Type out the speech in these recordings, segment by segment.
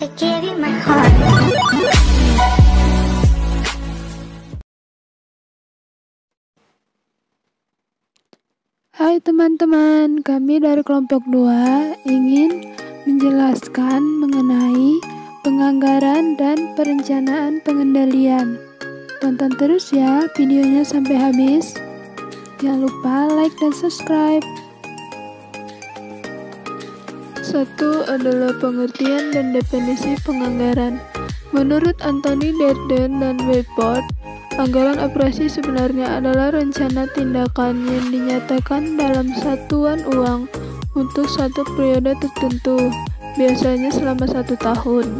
I gave you my heart. Hai teman-teman, kami dari kelompok 2 ingin menjelaskan mengenai penganggaran dan perencanaan pengendalian. Tonton terus ya videonya sampai habis. Jangan lupa like dan subscribe. 1 adalah pengertian dan definisi penganggaran. Menurut Anthony Derden dan Webport, anggaran operasi sebenarnya adalah rencana tindakan yang dinyatakan dalam satuan uang untuk satu periode tertentu, biasanya selama 1 tahun.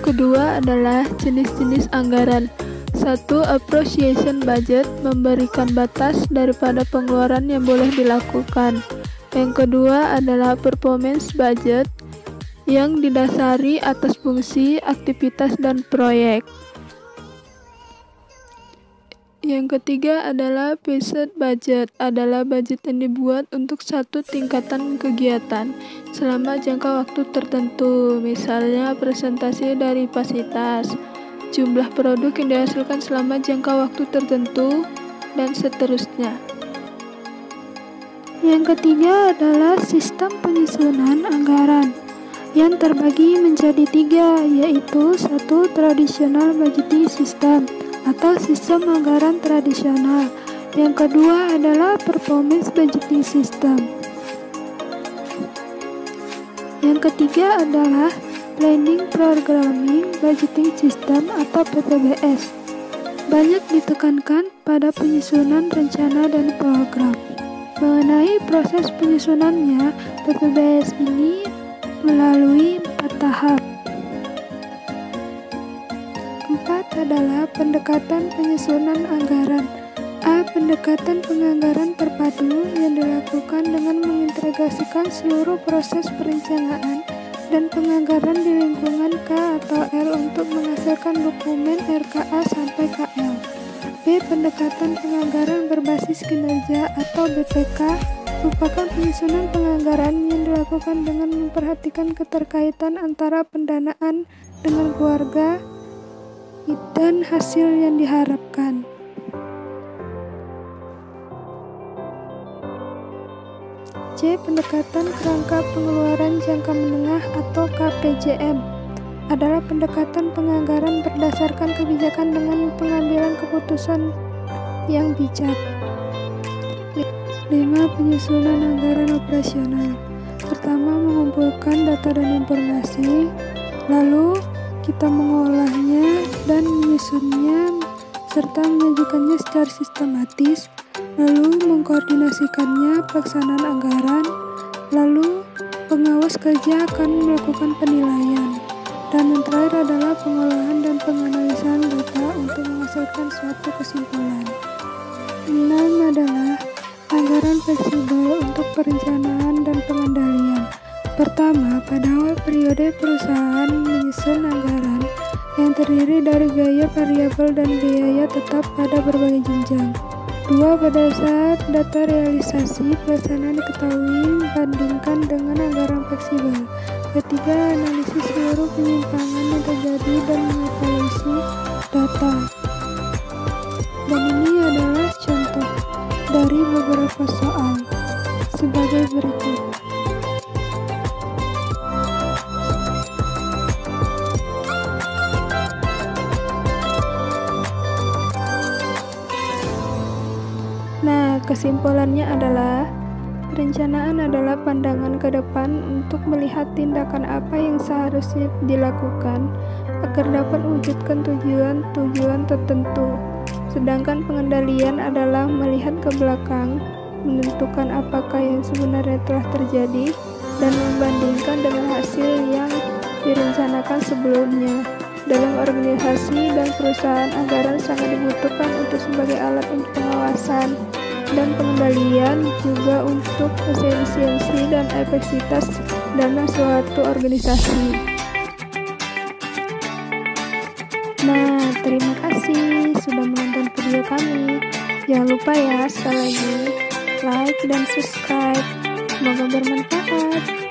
Kedua adalah jenis-jenis anggaran. 1. Appropriation budget memberikan batas daripada pengeluaran yang boleh dilakukan. Yang kedua adalah performance budget yang didasari atas fungsi, aktivitas, dan proyek. Yang ketiga adalah phased budget, adalah budget yang dibuat untuk satu tingkatan kegiatan selama jangka waktu tertentu, misalnya presentasi dari fasilitas, jumlah produk yang dihasilkan selama jangka waktu tertentu, dan seterusnya. Yang ketiga adalah sistem penyusunan anggaran yang terbagi menjadi 3, yaitu 1. Traditional budgeting system atau sistem anggaran tradisional. Yang kedua adalah performance budgeting system. Yang ketiga adalah planning programming budgeting system atau PPBS. Banyak ditekankan pada penyusunan rencana dan program. Mengenai proses penyusunannya, PPBS ini melalui 4 tahap. 4 adalah pendekatan penyusunan anggaran. A. Pendekatan penganggaran terpadu yang dilakukan dengan mengintegrasikan seluruh proses perencanaan dan penganggaran di lingkungan K atau L untuk menghasilkan dokumen RKA sampai KL. B. Pendekatan penganggaran berbasis kinerja atau BPK merupakan penyusunan penganggaran yang dilakukan dengan memperhatikan keterkaitan antara pendanaan dengan keluarga dan hasil yang diharapkan. C. Pendekatan kerangka pengeluaran jangka menengah atau KPJM adalah pendekatan penganggaran berdasarkan kebijakan dengan pengambilan keputusan yang bijak. 5. Penyusunan anggaran operasional. Pertama, mengumpulkan data dan informasi, lalu kita mengolahnya dan menyusunnya serta menyajikannya secara sistematis, lalu mengkoordinasikannya pelaksanaan anggaran, lalu pengawas kerja akan melakukan penilaian. Dan yang terakhir adalah pengolahan dan penganalisan data untuk menghasilkan suatu kesimpulan. 6 adalah anggaran fleksibel untuk perencanaan dan pengendalian. Pertama, pada awal periode perusahaan menyusun anggaran yang terdiri dari biaya variabel dan biaya tetap pada berbagai jenjang. 2. Pada saat data realisasi pelaksanaan diketahui, bandingkan dengan anggaran fleksibel. Ketiga, analisis seluruh penyimpangan yang terjadi dan mengevaluasi data. Dan ini adalah contoh dari beberapa soal sebagai berikut. Nah, kesimpulannya adalah perencanaan adalah pandangan ke depan untuk melihat tindakan apa yang seharusnya dilakukan agar dapat mewujudkan tujuan-tujuan tertentu. Sedangkan pengendalian adalah melihat ke belakang, menentukan apakah yang sebenarnya telah terjadi, dan membandingkan dengan hasil yang direncanakan sebelumnya. Dalam organisasi dan perusahaan, anggaran sangat dibutuhkan untuk sebagai alat untuk pengawasan dan pengendalian, juga untuk efisiensi dan efektivitas dana suatu organisasi. Nah, terima kasih sudah menonton video kami. Jangan lupa ya sekali lagi like dan subscribe. Semoga bermanfaat.